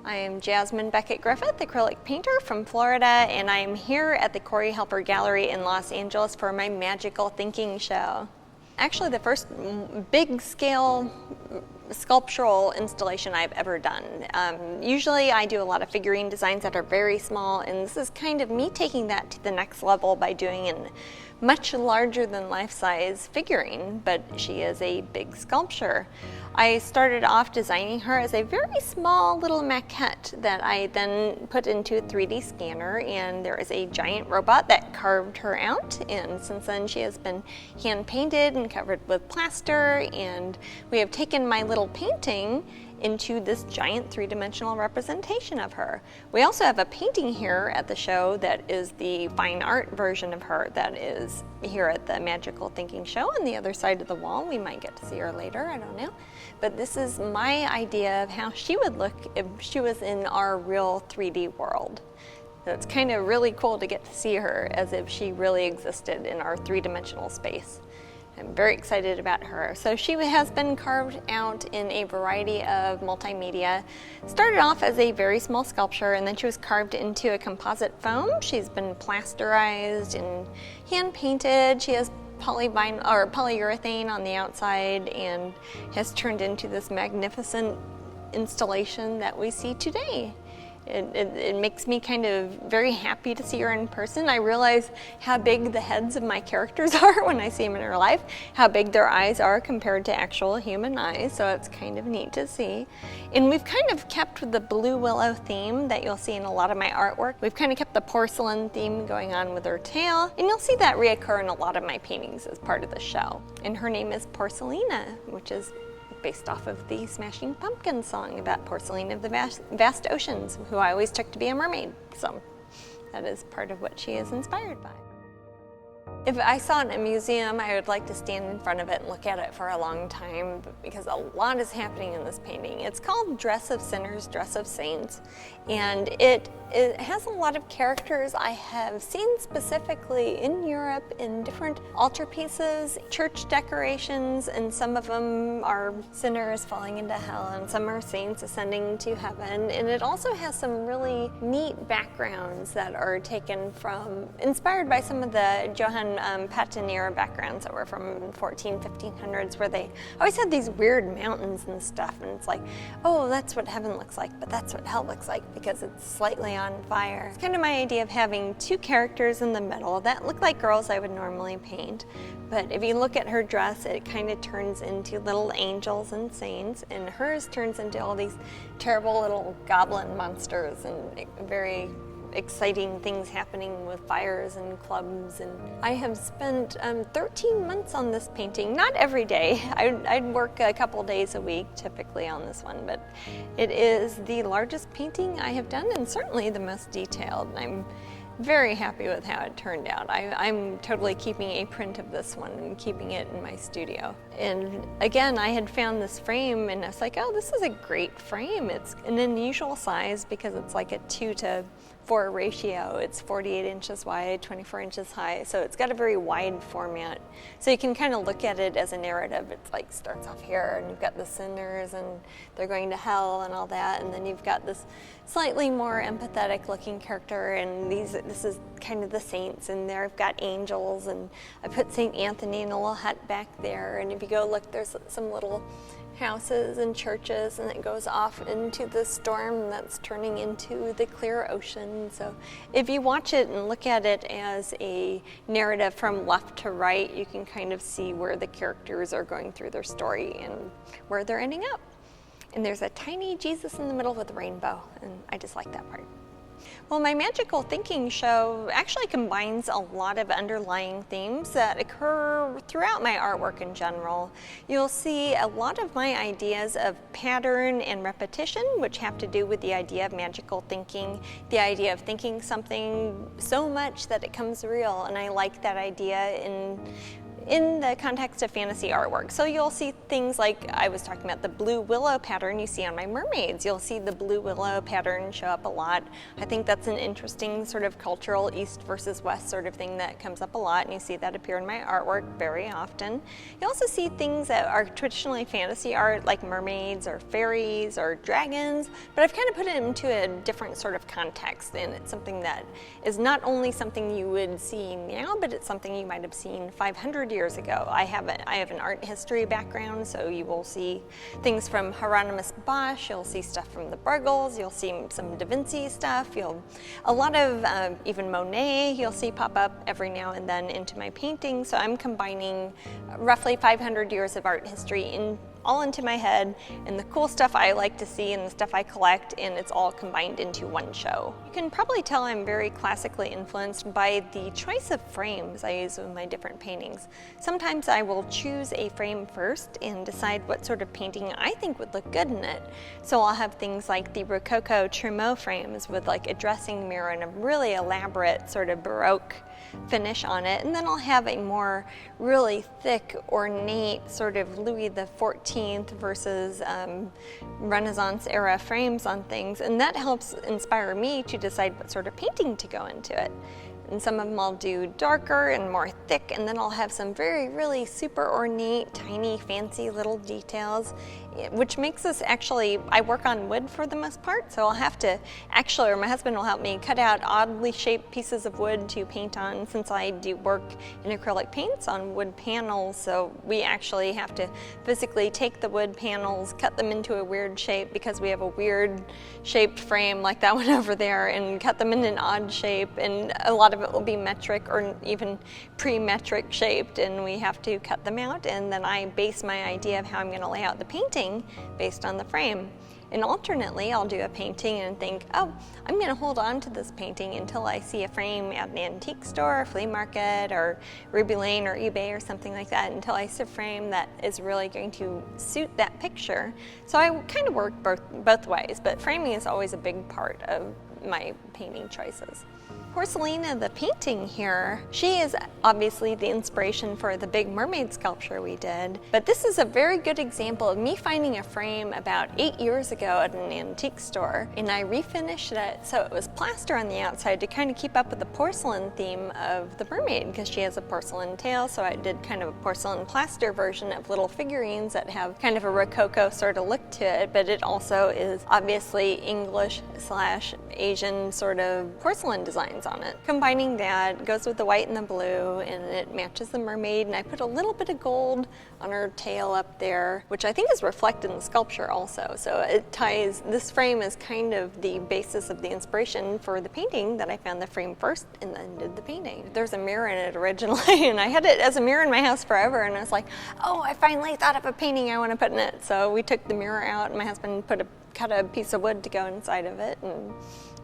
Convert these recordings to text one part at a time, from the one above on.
I am Jasmine Becket-Griffith, acrylic painter from Florida, and I am here at the Corey Helford Gallery in Los Angeles for my magical thinking show. Actually, the first big scale sculptural installation I've ever done. Usually I do a lot of figurine designs that are very small, and this is kind of me taking that to the next level by doing a much larger than life-size figurine, but she is a big sculpture. I started off designing her as a very small little maquette that I then put into a 3D scanner, and there is a giant robot that carved her out, and since then she has been hand painted and covered with plaster, and we have taken my little painting into this giant three-dimensional representation of her. We also have a painting here at the show that is the fine art version of her that is here at the Magical Thinking Show on the other side of the wall. We might get to see her later, I don't know. But this is my idea of how she would look if she was in our real 3D world. So it's kind of really cool to get to see her as if she really existed in our three-dimensional space. I'm very excited about her. So she has been carved out in a variety of multimedia. Started off as a very small sculpture, and then she was carved into a composite foam. She's been plasterized and hand painted. She has polyurethane on the outside and has turned into this magnificent installation that we see today. It makes me kind of very happy to see her in person. I realize how big the heads of my characters are when I see them in real life, how big their eyes are compared to actual human eyes, so it's kind of neat to see. And we've kind of kept with the blue willow theme that you'll see in a lot of my artwork. We've kind of kept the porcelain theme going on with her tail, and you'll see that reoccur in a lot of my paintings as part of the show. And her name is Porcelina, which is based off of the Smashing Pumpkins song about Porcelain of the Vast Oceans, who I always took to be a mermaid. So that is part of what she is inspired by. If I saw it in a museum, I would like to stand in front of it and look at it for a long time because a lot is happening in this painting. It's called Dress of Sinners, Dress of Saints, and it has a lot of characters I have seen specifically in Europe in different altarpieces, church decorations, and some of them are sinners falling into hell and some are saints ascending to heaven. And it also has some really neat backgrounds that are taken from, inspired by some of the Johann Patinir backgrounds that were from 1500s, where they always had these weird mountains and stuff, and it's like, oh, that's what heaven looks like, but that's what hell looks like because it's slightly on fire. It's kind of my idea of having two characters in the middle that look like girls I would normally paint, but if you look at her dress, it kind of turns into little angels and saints, and hers turns into all these terrible little goblin monsters and very exciting things happening with fires and clubs. And I have spent 13 months on this painting, not every day. I'd work a couple days a week typically on this one, but it is the largest painting I have done and certainly the most detailed. I'm very happy with how it turned out. I'm totally keeping a print of this one and keeping it in my studio. And again, I had found this frame and I was like, oh, this is a great frame. It's an unusual size because it's like a 2:4 ratio. It's 48 inches wide, 24 inches high, so it's got a very wide format. So you can kind of look at it as a narrative. It's like starts off here and you've got the sinners and they're going to hell and all that, and then you've got this slightly more empathetic looking character, and this is kind of the saints, and there I've got angels, and I put St. Anthony in a little hut back there, and if you go look, there's some little houses and churches, and it goes off into the storm that's turning into the clear ocean. So if you watch it and look at it as a narrative from left to right, you can kind of see where the characters are going through their story and where they're ending up. And there's a tiny Jesus in the middle with a rainbow, and I just like that part. Well, my magical thinking show actually combines a lot of underlying themes that occur throughout my artwork in general. You'll see a lot of my ideas of pattern and repetition, which have to do with the idea of magical thinking, the idea of thinking something so much that it comes real, and I like that idea in the context of fantasy artwork. So you'll see things like I was talking about the blue willow pattern you see on my mermaids. You'll see the blue willow pattern show up a lot. I think that's an interesting sort of cultural east versus west sort of thing that comes up a lot, and you see that appear in my artwork very often. You also see things that are traditionally fantasy art like mermaids or fairies or dragons, but I've kind of put it into a different sort of context, and it's something that is not only something you would see now, but it's something you might have seen 500 years ago. I have an art history background, so you will see things from Hieronymus Bosch, you'll see stuff from the Bruegels, you'll see some Da Vinci stuff, a lot of even Monet you'll see pop up every now and then into my paintings. So I'm combining roughly 500 years of art history all into my head, and the cool stuff I like to see and the stuff I collect, and it's all combined into one show. You can probably tell I'm very classically influenced by the choice of frames I use in my different paintings. Sometimes I will choose a frame first and decide what sort of painting I think would look good in it. So I'll have things like the Rococo Trumeau frames with like a dressing mirror and a really elaborate sort of Baroque finish on it, and then I'll have a more really thick, ornate sort of Louis XIV versus Renaissance era frames on things, and that helps inspire me to decide what sort of painting to go into it. And some of them I'll do darker and more thick, and then I'll have some really super ornate, tiny, fancy little details, which makes this actually, I work on wood for the most part, so I'll have to actually, or my husband will help me cut out oddly shaped pieces of wood to paint on, since I do work in acrylic paints on wood panels, so we actually have to physically take the wood panels, cut them into a weird shape because we have a weird shaped frame like that one over there, and cut them in an odd shape, and a lot of it will be metric or even pre-metric shaped, and we have to cut them out, and then I base my idea of how I'm going to lay out the painting based on the frame. And alternately, I'll do a painting and think, oh, I'm going to hold on to this painting until I see a frame at an antique store, flea market, or Ruby Lane or eBay or something like that, until I see a frame that is really going to suit that picture. So I kind of work both ways, but framing is always a big part of my painting choices. Porcelina, the painting here, she is obviously the inspiration for the big mermaid sculpture we did, but this is a very good example of me finding a frame about 8 years ago at an antique store, and I refinished it so it was plaster on the outside to kind of keep up with the porcelain theme of the mermaid, because she has a porcelain tail, so I did kind of a porcelain plaster version of little figurines that have kind of a Rococo sort of look to it, but it also is obviously English/Asian sort of porcelain designs on it. Combining that goes with the white and the blue, and it matches the mermaid, and I put a little bit of gold on her tail up there, which I think is reflected in the sculpture also. So it ties, this frame is kind of the basis of the inspiration for the painting that I found the frame first and then did the painting. There's a mirror in it originally, and I had it as a mirror in my house forever, and I was like, oh, I finally thought of a painting I want to put in it. So we took the mirror out, and my husband cut a piece of wood to go inside of it and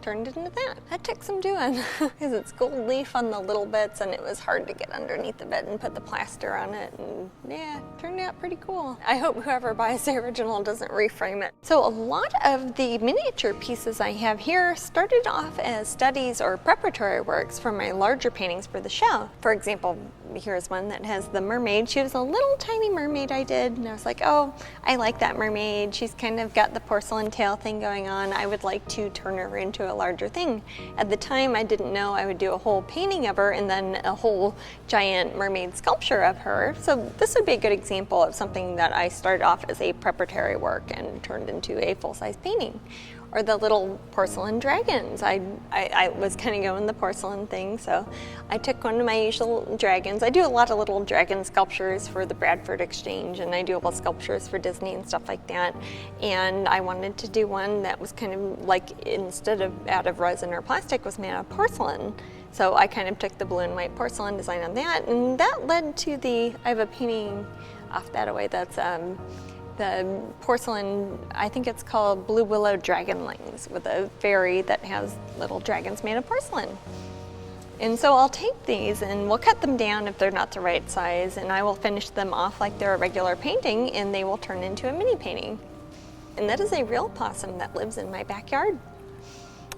turned it into that. That took some doing because it's gold leaf on the little bits, and it was hard to get underneath the bed and put the plaster on it, and yeah, it turned out pretty cool. I hope whoever buys the original doesn't reframe it. So a lot of the miniature pieces I have here started off as studies or preparatory works for my larger paintings for the show. For example, here's one that has the mermaid. She was a little tiny mermaid I did, and I was like, oh, I like that mermaid. She's kind of got the porcelain tail thing going on. I would like to turn her into a larger thing. At the time, I didn't know I would do a whole painting of her and then a whole giant mermaid sculpture of her. So this would be a good example of something that I started off as a preparatory work and turned into a full-size painting. Or the little porcelain dragons. I was kind of going the porcelain thing, so I took one of my usual dragons. I do a lot of little dragon sculptures for the Bradford Exchange, and I do a lot of sculptures for Disney and stuff like that. And I wanted to do one that was kind of like, instead of out of resin or plastic, was made out of porcelain. So I kind of took the blue and white porcelain design on that, and that led to I have a painting off that away that's the porcelain, I think it's called Blue Willow Dragonlings, with a fairy that has little dragons made of porcelain. And so I'll take these and we'll cut them down if they're not the right size, and I will finish them off like they're a regular painting, and they will turn into a mini painting. And that is a real possum that lives in my backyard.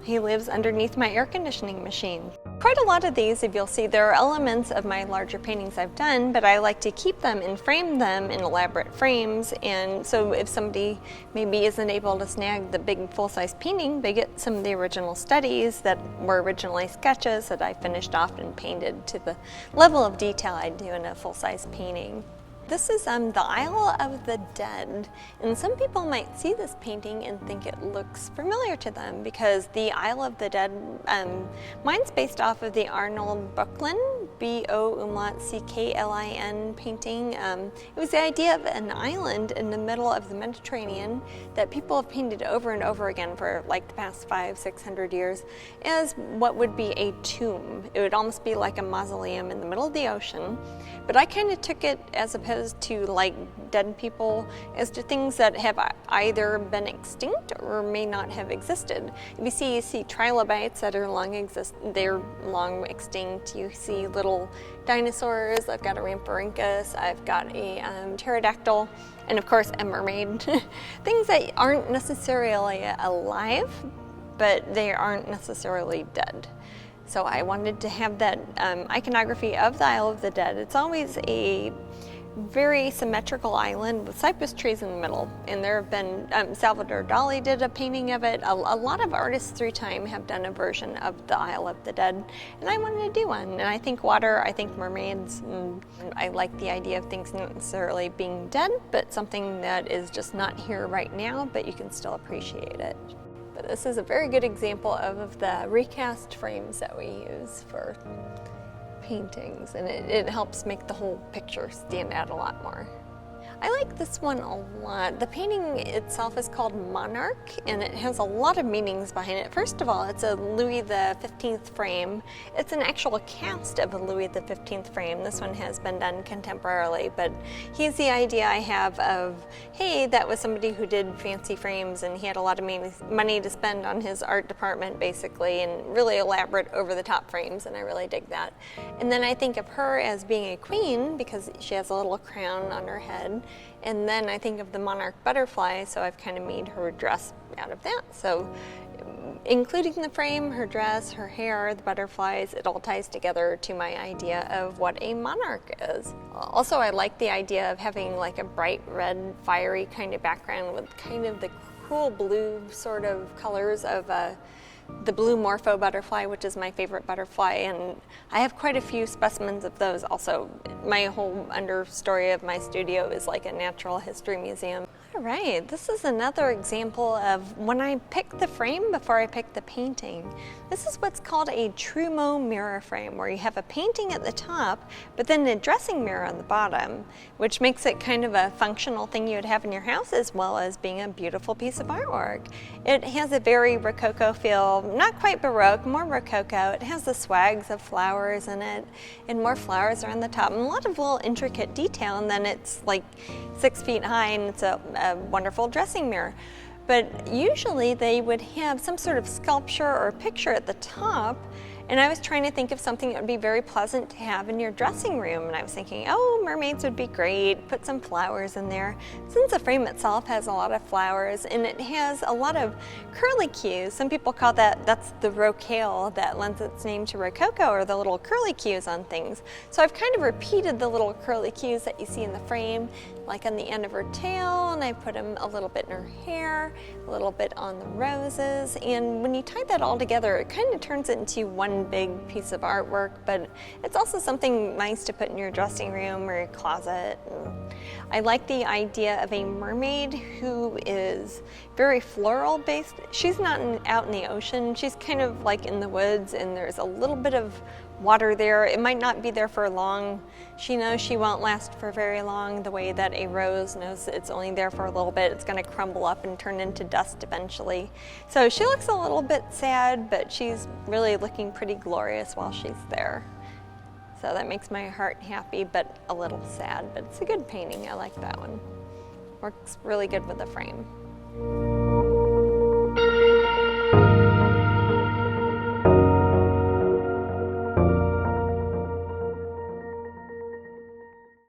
He lives underneath my air conditioning machine. Quite a lot of these, if you'll see, there are elements of my larger paintings I've done, but I like to keep them and frame them in elaborate frames. And so if somebody maybe isn't able to snag the big full-size painting, they get some of the original studies that were originally sketches that I finished off and painted to the level of detail I'd do in a full-size painting. This is the Isle of the Dead, and some people might see this painting and think it looks familiar to them because the Isle of the Dead, mine's based off of the Arnold Böcklin, B-O-C-K-L-I-N painting. It was the idea of an island in the middle of the Mediterranean that people have painted over and over again for like the past 500-600 years as what would be a tomb. It would almost be like a mausoleum in the middle of the ocean, but I kind of took it as opposed to like dead people as to things that have either been extinct or may not have existed. If you see trilobites that are long extinct. You see little dinosaurs. I've got a Rhamphorhynchus. I've got a pterodactyl, and of course a mermaid. Things that aren't necessarily alive, but they aren't necessarily dead. So I wanted to have that iconography of the Isle of the Dead. It's always a very symmetrical island with cypress trees in the middle, and there have been Salvador Dali did a painting of it. A lot of artists through time have done a version of the Isle of the Dead, and I wanted to do one. And I think water, I think mermaids, and I like the idea of things not necessarily being dead, but something that is just not here right now, but you can still appreciate it. But this is a very good example of the recast frames that we use for paintings, and it helps make the whole picture stand out a lot more. I like this one a lot. The painting itself is called Monarch, and it has a lot of meanings behind it. First of all, it's a Louis XV frame. It's an actual cast of a Louis XV frame. This one has been done contemporarily, but he's the idea I have of, hey, that was somebody who did fancy frames, and he had a lot of money to spend on his art department, basically, and really elaborate, over-the-top frames, and I really dig that. And then I think of her as being a queen because she has a little crown on her head. And then I think of the monarch butterfly, so I've kind of made her dress out of that. So including the frame, her dress, her hair, the butterflies, it all ties together to my idea of what a monarch is. Also, I like the idea of having like a bright red, fiery kind of background with kind of the cool blue sort of colors of the blue morpho butterfly, which is my favorite butterfly, and I have quite a few specimens of those also. My whole understory of my studio is like a natural history museum. All right, this is another example of when I pick the frame before I pick the painting. This is what's called a Trumeau mirror frame, where you have a painting at the top, but then a dressing mirror on the bottom, which makes it kind of a functional thing you would have in your house as well as being a beautiful piece of artwork. It has a very Rococo feel, not quite Baroque, more Rococo. It has the swags of flowers in it, and more flowers are on the top, and a lot of little intricate detail, and then it's like 6 feet high, and it's a wonderful dressing mirror. But usually they would have some sort of sculpture or picture at the top, and I was trying to think of something that would be very pleasant to have in your dressing room, and I was thinking, oh, mermaids would be great, put some flowers in there. Since the frame itself has a lot of flowers and it has a lot of curlicues, some people call that's the rocaille that lends its name to Rococo, or the little curlicues on things. So I've kind of repeated the little curlicues that you see in the frame, like on the end of her tail, and I put them a little bit in her hair, a little bit on the roses, and when you tie that all together, it kind of turns it into one big piece of artwork, but it's also something nice to put in your dressing room or your closet. And I like the idea of a mermaid who is very floral based. She's not out in the ocean, she's kind of like in the woods, and there's a little bit of water there. It might not be there for long. She knows she won't last for very long, the way that a rose knows it's only there for a little bit. It's going to crumble up and turn into dust eventually. So she looks a little bit sad, but she's really looking pretty glorious while she's there. So that makes my heart happy, but a little sad. But it's a good painting. I like that one. Works really good with the frame.